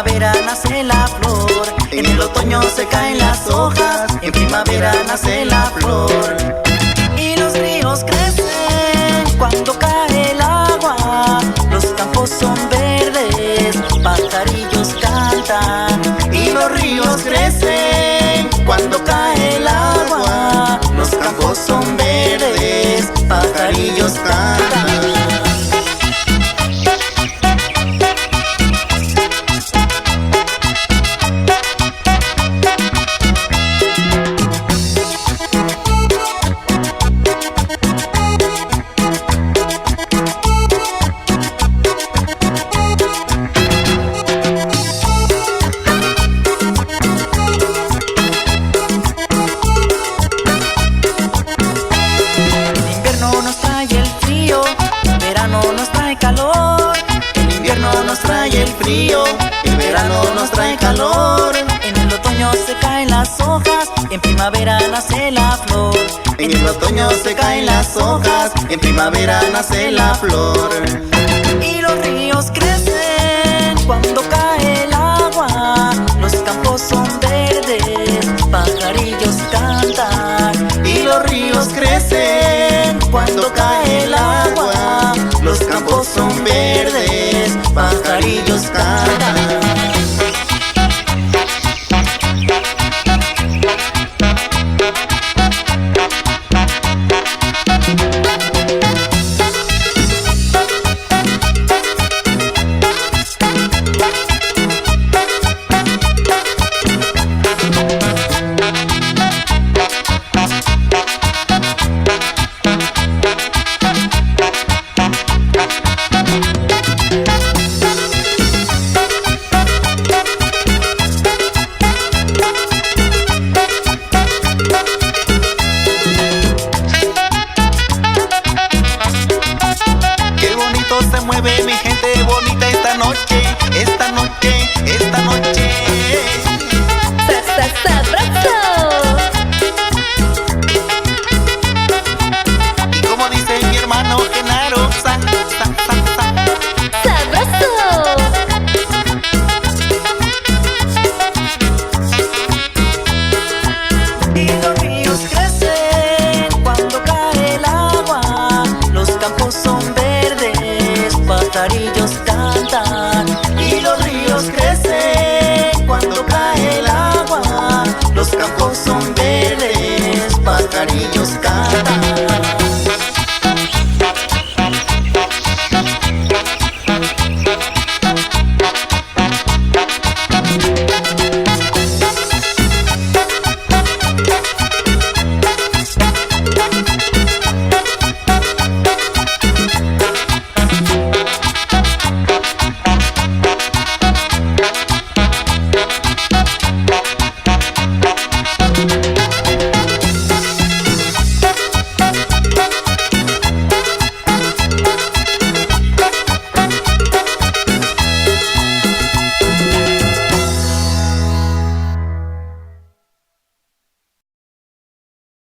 primavera nace la flor, en el otoño se caen las hojas, en primavera nace la flor. Y los ríos crecen cuando cae el agua, los campos son verdes, pajarillos cantan. Y los ríos crecen cuando cae el agua, los campos son verdes, pajarillos cantan. El verano nos trae calor, en el otoño se caen las hojas, en primavera nace la flor. En el otoño se caen las hojas, en primavera nace la flor. Y los ríos crecen cuando cae el agua, los campos son verdes, pajarillos cantan. Y los ríos crecen cuando cae el agua, los campos son verdes, pajarillos cantan. Se mueve mi gente bonita esta noche, esta noche, esta noche. ¡Sabroso! Y como dice mi hermano Genaro, ¡Sabroso! Y los ríos crecen cuando cae el agua, los campos son verdes, pajarillos cantan. Y los ríos crecen cuando cae el agua, los campos son verdes, pajarillos cantan.